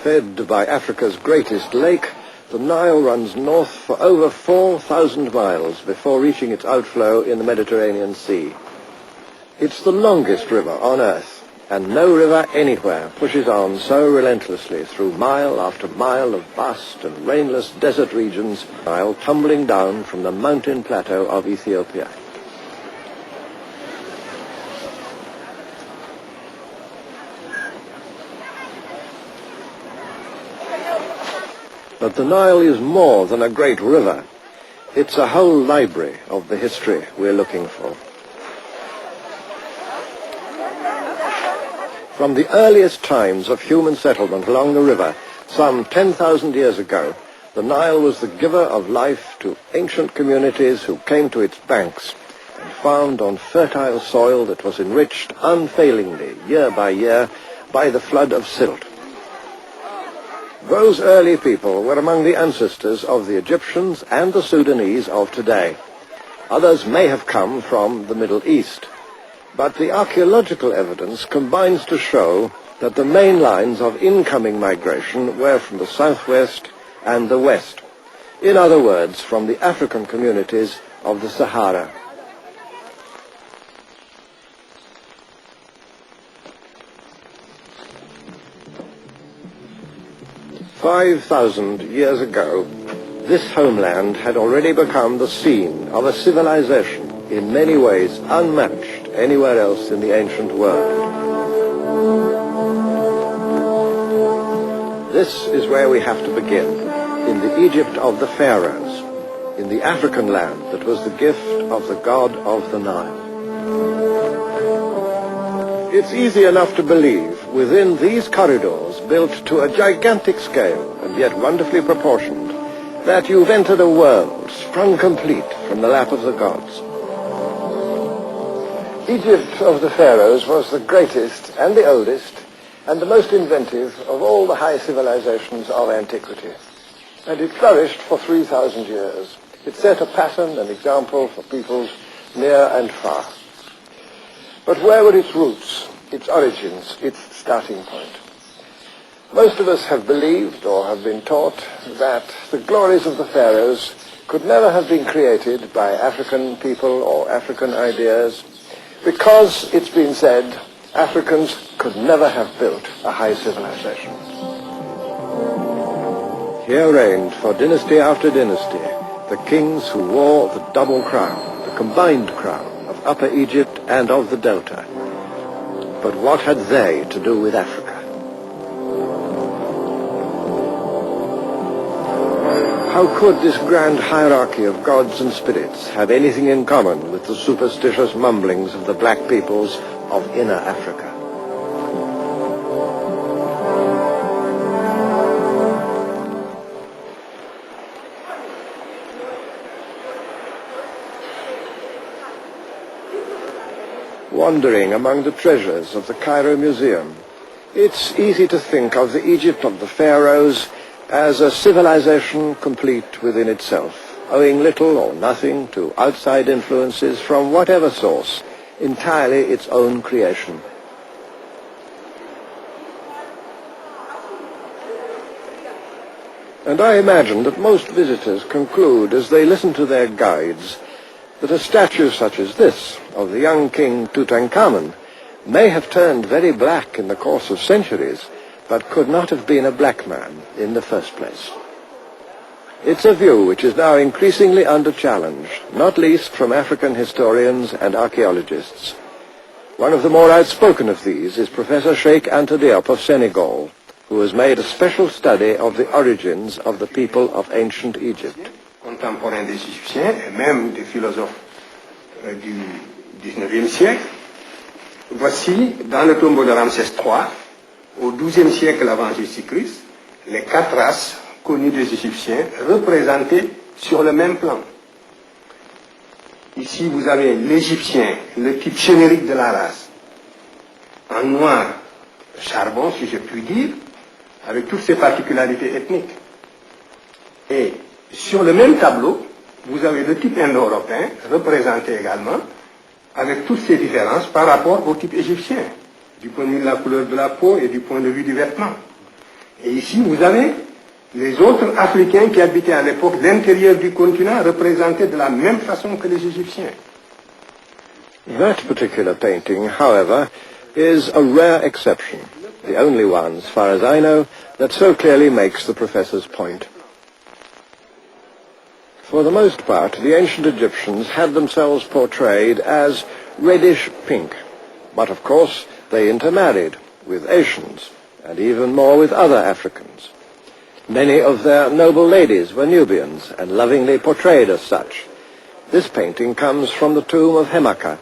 Fed by Africa's greatest lake, the Nile runs north for over 4,000 miles before reaching its outflow in the Mediterranean Sea. It's the longest river on Earth, and no river anywhere pushes on so relentlessly through mile after mile of vast and rainless desert regions, while tumbling down from the mountain plateau of Ethiopia. But the Nile is more than a great river. It's a whole library of the history we're looking for. From the earliest times of human settlement along the river, some 10,000 years ago, the Nile was the giver of life to ancient communities who came to its banks and found on fertile soil that was enriched unfailingly, year by year, by the flood of silt. Those early people were among the ancestors of the Egyptians and the Sudanese of today. Others may have come from the Middle East, but the archaeological evidence combines to show that the main lines of incoming migration were from the southwest and the west. In other words, from the African communities of the Sahara. "5,000 years ago, this homeland had already become the scene of a civilization in many ways unmatched anywhere else in the ancient world. This is where we have to begin, in the Egypt of the pharaohs, in the African land that was the gift of the god of the Nile. It's easy enough to believe, within these corridors built to a gigantic scale and yet wonderfully proportioned, that you've entered a world sprung complete from the lap of the gods. Egypt of the pharaohs was the greatest and the oldest and the most inventive of all the high civilizations of antiquity. And it flourished for 3,000 years. It set a pattern and example for peoples near and far. But where were its roots, its origins, its starting point? Most of us have believed or have been taught that the glories of the pharaohs could never have been created by African people or African ideas, because, it's been said, Africans could never have built a high civilization. Here reigned for dynasty after dynasty the kings who wore the double crown, the combined crown of Upper Egypt and of the Delta. But what had they to do with Africa? How could this grand hierarchy of gods and spirits have anything in common with the superstitious mumblings of the black peoples of inner Africa? Wandering among the treasures of the Cairo Museum, it's easy to think of the Egypt of the pharaohs as a civilization complete within itself, owing little or nothing to outside influences from whatever source, entirely its own creation. And I imagine that most visitors conclude, as they listen to their guides, that a statue such as this, of the young king Tutankhamun, may have turned very black in the course of centuries, but could not have been a black man in the first place. It's a view which is now increasingly under challenge, not least from African historians and archaeologists. One of the more outspoken of these is Professor Cheikh Anta Diop of Senegal, who has made a special study of the origins of the people of ancient Egypt. Contemporains des Égyptiens et même des philosophes du XIXe siècle, voici dans le tombeau de Ramsès III, au XIIe siècle avant Jésus-Christ, les 4 races connues des Égyptiens représentées sur le même plan. Ici, vous avez l'Égyptien, le type générique de la race, en noir charbon, si je puis dire, avec toutes ses particularités ethniques. Et sur le même tableau, vous avez le type indo-européen, représenté également, avec toutes ses différences par rapport au type égyptien, du point de vue de la couleur de la peau et du point de vue du vêtement. Et ici, vous avez les autres Africains qui habitaient à l'époque l'intérieur du continent représentés de la même façon que les Égyptiens. That particular painting, however, is a rare exception, the only one, as far as I know, that so clearly makes the professor's point. For the most part, the ancient Egyptians had themselves portrayed as reddish pink, but of course they intermarried with Asians, and even more with other Africans. Many of their noble ladies were Nubians, and lovingly portrayed as such. This painting comes from the tomb of Hemaka,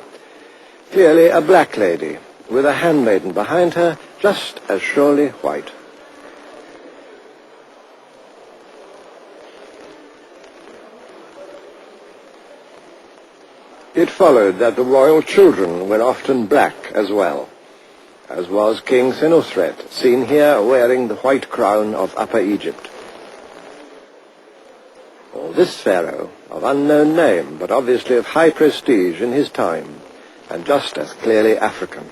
clearly a black lady, with a handmaiden behind her, just as surely white. It followed that the royal children were often black as well, as was King Senusret, seen here wearing the white crown of Upper Egypt. Or this pharaoh, of unknown name, but obviously of high prestige in his time, and just as clearly African.